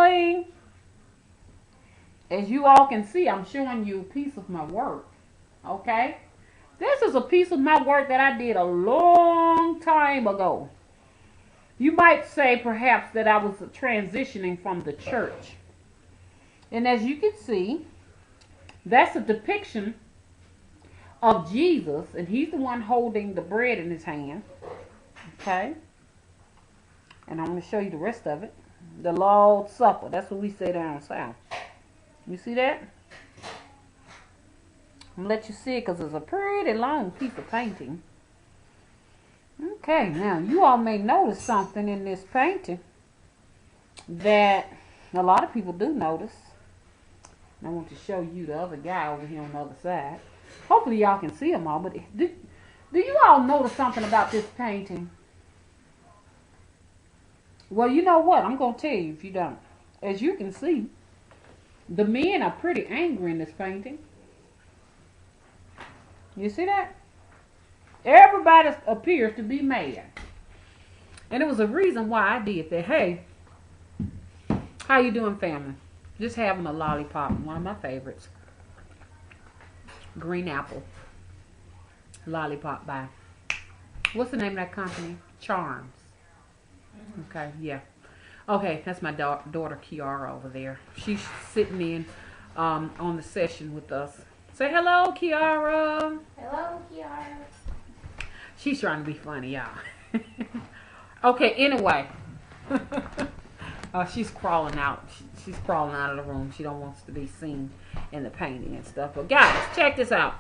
bling. As you all can see, I'm showing you a piece of my work. Okay? This is a piece of my work that I did a long time ago. You might say perhaps that I was transitioning from the church. And as you can see, that's a depiction of Jesus, and he's the one holding the bread in his hand. Okay? And I'm going to show you the rest of it. The Lord's Supper. That's what we say down south. You see that? I'm going to let you see it because it's a pretty long piece of painting. Okay, now you all may notice something in this painting that a lot of people do notice. And I want to show you the other guy over here on the other side. Hopefully y'all can see them all, but do you all notice something about this painting? Well, you know what? I'm going to tell you if you don't. As you can see, the men are pretty angry in this painting. You see that? Everybody appears to be mad. And it was a reason why I did that. Hey, how you doing, family? Just having a lollipop, one of my favorites. Green Apple lollipop by, what's the name of that company? Charms. Okay, yeah. Okay, that's my daughter Kiara over there. She's sitting in on the session with us. Say hello, Kiara. Hello, Kiara. She's trying to be funny, y'all. Okay, anyway. She's crawling out. She's crawling out of the room. She don't want to be seen in the painting and stuff. But guys, check this out.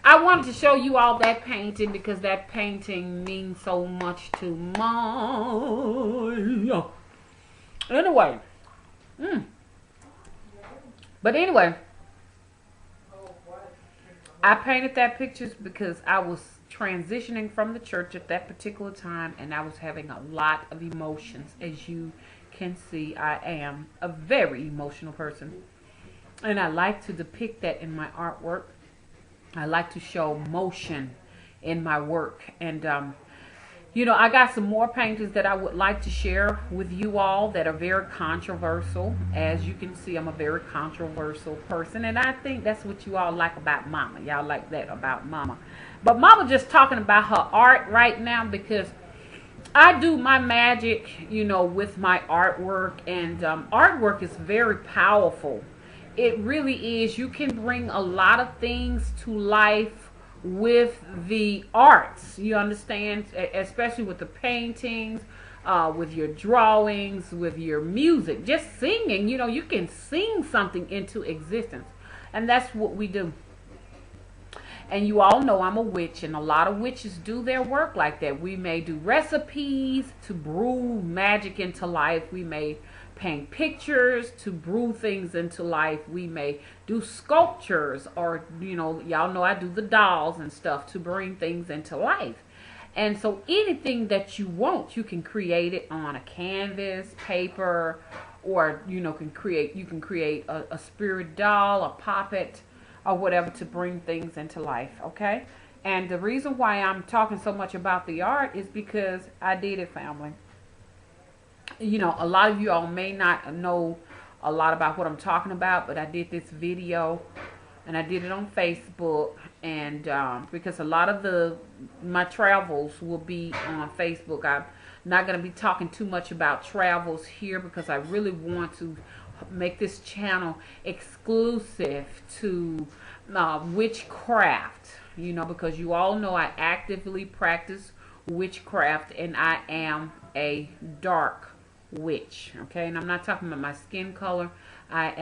I wanted to show you all that painting because that painting means so much to me. Anyway. But anyway, I painted that pictures because I was transitioning from the church at that particular time, and I was having a lot of emotions. As you can see, I am a very emotional person, and I like to depict that in my artwork. I like to show motion in my work, and you know, I got some more paintings that I would like to share with you all that are very controversial. As you can see, I'm a very controversial person, and I think that's what you all like about Mama. Y'all like that about Mama. But Mama just talking about her art right now because I do my magic, you know, with my artwork, and artwork is very powerful. It really is. You can bring a lot of things to life with the arts, you understand, especially with the paintings, with your drawings, with your music, just singing. You know, you can sing something into existence, and that's what we do. And you all know I'm a witch, and a lot of witches do their work like that. We may do recipes to brew magic into life. We may paint pictures to brew things into life. We may do sculptures, or, you know, y'all know I do the dolls and stuff to bring things into life. And so anything that you want, you can create it on a canvas, paper, or, you know, you can create a spirit doll, a puppet, or whatever to bring things into life, okay? And the reason why I'm talking so much about the art is because I did it, family. You know, a lot of you all may not know a lot about what I'm talking about, but I did this video, and I did it on Facebook, and because a lot of my travels will be on Facebook. I'm not going to be talking too much about travels here because I really want to make this channel exclusive to witchcraft, you know, because you all know I actively practice witchcraft, and I am a dark witch, okay? And I'm not talking about my skin color. I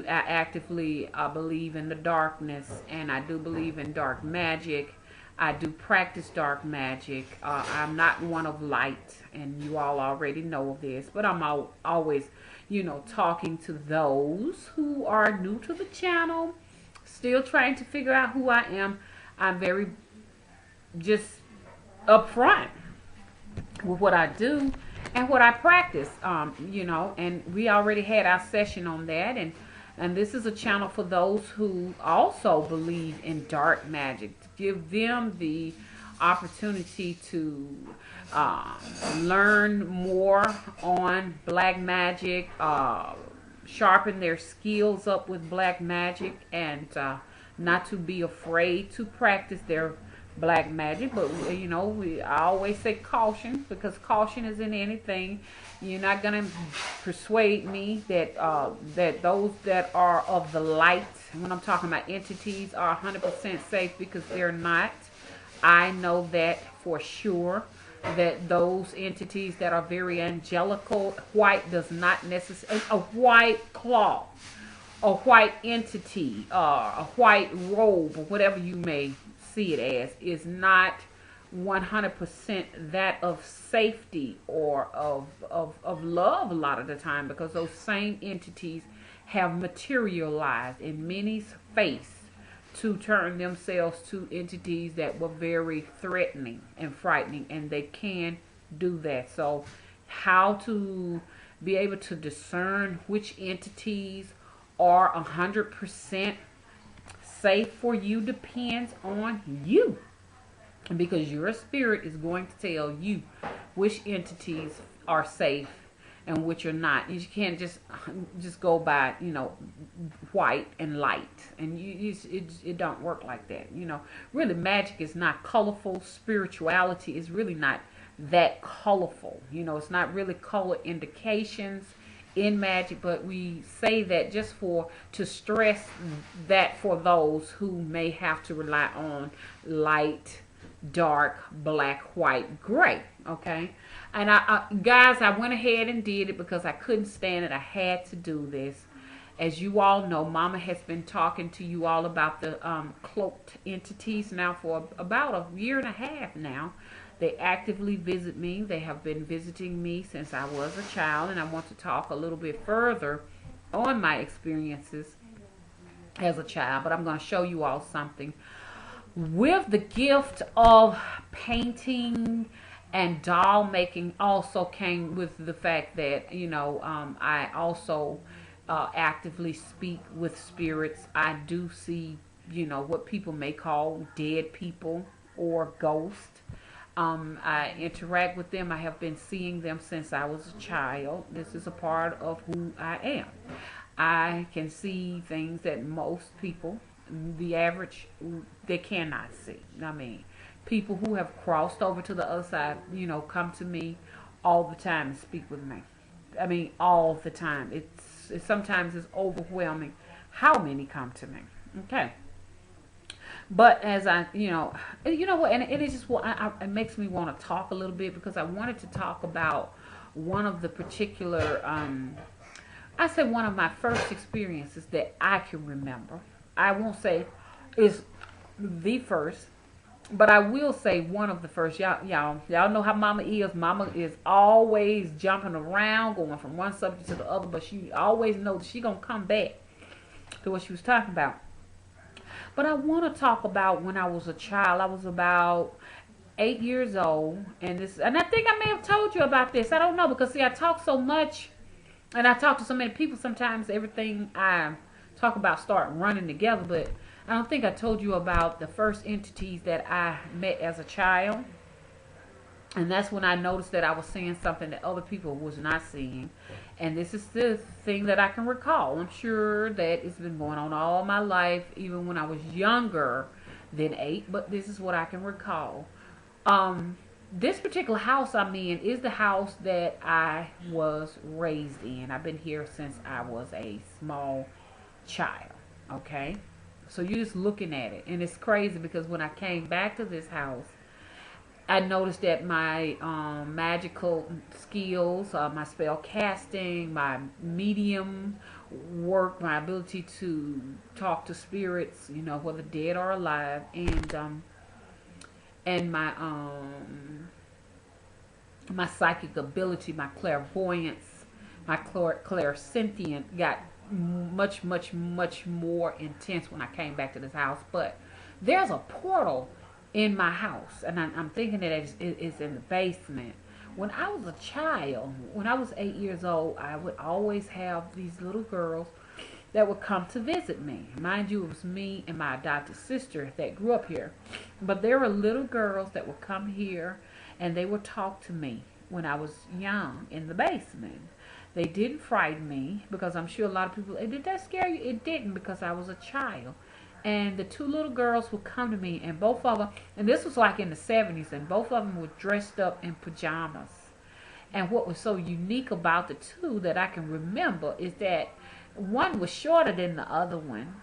actively believe in the darkness, and I do believe in dark magic. I do practice dark magic. I'm not one of light, and you all already know this, but I'm always, you know, talking to those who are new to the channel, still trying to figure out who I am. I'm very just upfront with what I do and what I practice, you know, and we already had our session on that, and this is a channel for those who also believe in dark magic, to give them the opportunity to learn more on black magic, sharpen their skills up with black magic, and not to be afraid to practice their black magic. But I always say caution, because caution is in anything. You're not gonna persuade me that that those that are of the light, when I'm talking about entities, are 100% safe, because they're not. I know that for sure, that those entities that are very angelical, white does not necessarily, a white cloth, a white entity, a white robe, or whatever you may see it as, is not 100% that of safety or of love a lot of the time, because those same entities have materialized in many's face to turn themselves to entities that were very threatening and frightening, and they can do that. So how to be able to discern which entities are 100% safe for you depends on you, because your spirit is going to tell you which entities are safe and which are not. You can't just go by white and light, and it don't work like that. Really, magic is not colorful. Spirituality is really not that colorful. It's not really color indications in magic, but we say that just to stress that for those who may have to rely on light, dark, black, white, gray. Okay. And guys, I went ahead and did it because I couldn't stand it. I had to do this. As you all know, Mama has been talking to you all about the cloaked entities now for about a year and a half now. They actively visit me. They have been visiting me since I was a child, and I want to talk a little bit further on my experiences as a child, but I'm going to show you all something. With the gift of painting and doll making also came with the fact that, I also actively speak with spirits. I do see, what people may call dead people or ghosts. I interact with them. I have been seeing them since I was a child. This is a part of who I am. I can see things that most people, the average, they cannot see. I mean, people who have crossed over to the other side, come to me all the time and speak with me. I mean, all the time. Sometimes it's overwhelming how many come to me. Okay. But as I, what, and it is just what it makes me want to talk a little bit, because I wanted to talk about one of the particular, I say one of my first experiences that I can remember. I won't say is the first, but I will say one of the first. Y'all know how Mama is. Mama is always jumping around, going from one subject to the other, but she always knows that she gonna come back to what she was talking about. But I want to talk about when I was a child. I was about 8 years old, and I think I may have told you about this. I don't know, because see, I talk so much, and I talk to so many people. Sometimes everything I talk about start running together, but I don't think I told you about the first entities that I met as a child. And that's when I noticed that I was seeing something that other people was not seeing. And this is the thing that I can recall. I'm sure that it's been going on all my life, even when I was younger than 8. But this is what I can recall. This particular house I'm in is the house that I was raised in. I've been here since I was a small child. Okay? So you're just looking at it. And it's crazy, because when I came back to this house, I noticed that my magical skills, my spell casting, my medium work, my ability to talk to spirits, whether dead or alive, and my psychic ability, my clairvoyance, my clairsentient got much, much, much more intense when I came back to this house. But there's a portal in my house, and I'm thinking that it's in the basement. When I was a child, when I was 8 years old, I would always have these little girls that would come to visit me. Mind you, it was me and my adopted sister that grew up here. But there were little girls that would come here, and they would talk to me when I was young in the basement. They didn't frighten me because I'm sure a lot of people, "Hey, did that scare you?" It didn't because I was a child. And the two little girls would come to me, and both of them, and this was like in the 70s, and both of them were dressed up in pajamas. And what was so unique about the two that I can remember is that one was shorter than the other one.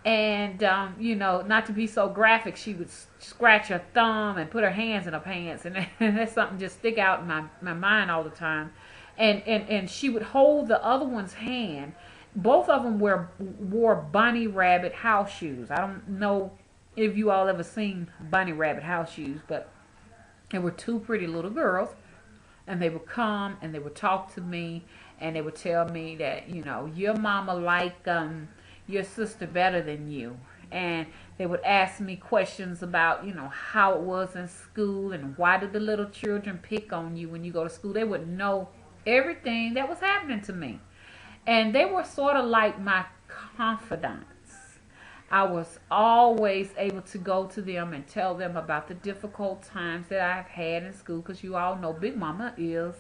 And, not to be so graphic, she would scratch her thumb and put her hands in her pants. And, and that's something just stick out in my mind all the time. And she would hold the other one's hand. Both of them wore bunny rabbit house shoes. I don't know if you all ever seen bunny rabbit house shoes, but there were two pretty little girls, and they would come and they would talk to me, and they would tell me that, your mama like your sister better than you. And they would ask me questions about, how it was in school, and why did the little children pick on you when you go to school. They would know everything that was happening to me. And they were sort of like my confidants. I was always able to go to them and tell them about the difficult times that I've had in school, because you all know Big Mama is,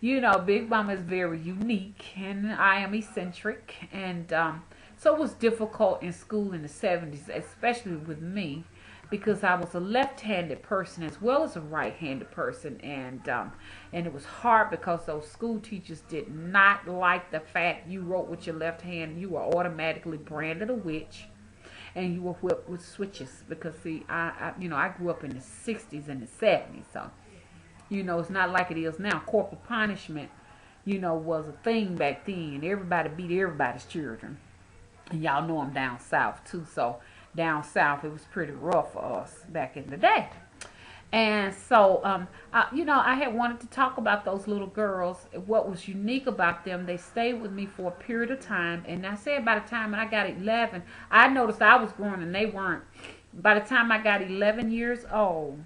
Big Mama is very unique, and I am eccentric. And so it was difficult in school in the 70s, especially with me, because I was a left-handed person as well as a right-handed person. And it was hard because those school teachers did not like the fact you wrote with your left hand. You were automatically branded a witch, and you were whipped with switches, because see, I grew up in the 60s and the 70s, so it's not like it is now. Corporal punishment, was a thing back then. Everybody beat everybody's children, and y'all know I'm down south too, so down south it was pretty rough for us back in the day. And so, I had wanted to talk about those little girls. What was unique about them, they stayed with me for a period of time. And I said by the time when I got 11, I noticed I was growing and they weren't. By the time I got 11 years old,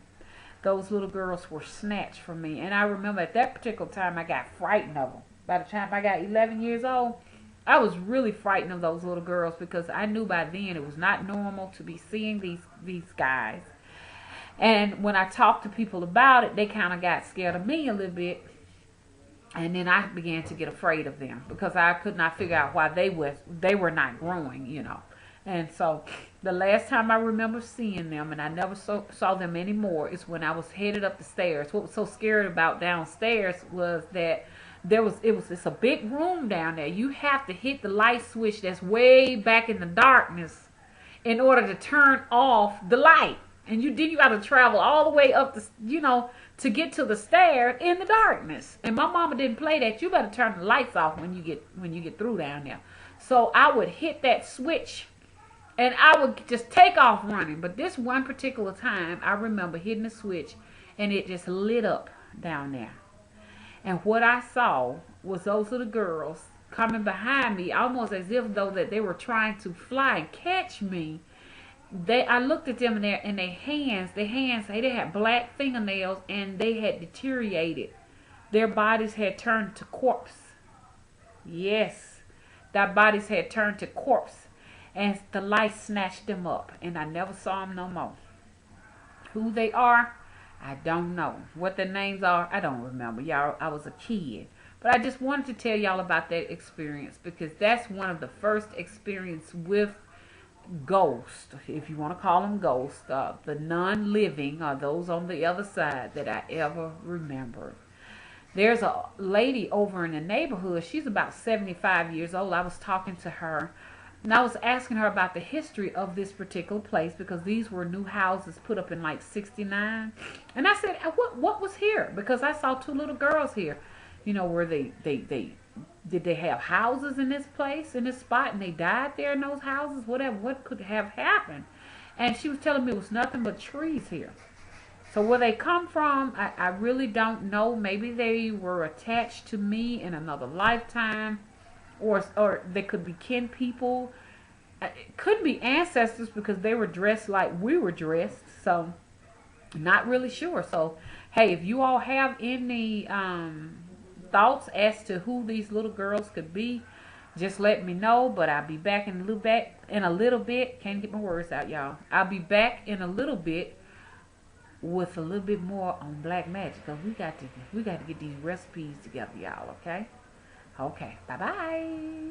those little girls were snatched from me. And I remember at that particular time, I got frightened of them. By the time I got 11 years old, I was really frightened of those little girls, because I knew by then it was not normal to be seeing these guys. And when I talked to people about it, they kind of got scared of me a little bit. And then I began to get afraid of them, because I could not figure out why they were not growing. And so the last time I remember seeing them, and I never saw them anymore, is when I was headed up the stairs. What was so scary about downstairs was that it's a big room down there. You have to hit the light switch that's way back in the darkness in order to turn off the light. And you got to travel all the way up to get to the stairs in the darkness. And my mama didn't play that. You better turn the lights off when you get through down there. So I would hit that switch, and I would just take off running. But this one particular time, I remember hitting the switch, and it just lit up down there. And what I saw was those little girls coming behind me, almost as if though that they were trying to fly and catch me. I looked at them in their hands. They had black fingernails, and they had deteriorated. Their bodies had turned to corpse. Yes, their bodies had turned to corpse, and the light snatched them up, and I never saw them no more. Who they are, I don't know. What their names are, I don't remember. Y'all, I was a kid. But I just wanted to tell y'all about that experience, because that's one of the first experience with ghosts, if you want to call them ghosts, the non-living, or those on the other side, that I ever remembered. There's a lady over in the neighborhood. She's about 75 years old. I was talking to her, and I was asking her about the history of this particular place, because these were new houses put up in like 69. And I said, what was here? Because I saw two little girls here. Where did they have houses in this place, in this spot, and they died there in those houses? What could have happened? And she was telling me it was nothing but trees here. So where they come from, I really don't know. Maybe they were attached to me in another lifetime, or they could be kin people. It couldn't be ancestors, because they were dressed like we were dressed. So not really sure. So hey, if you all have any thoughts as to who these little girls could be, just let me know. But I'll be back in a little bit. Can't get my words out, y'all. I'll be back in a little bit with a little bit more on black magic, because we got to get these recipes together, y'all. Okay. Okay, bye bye.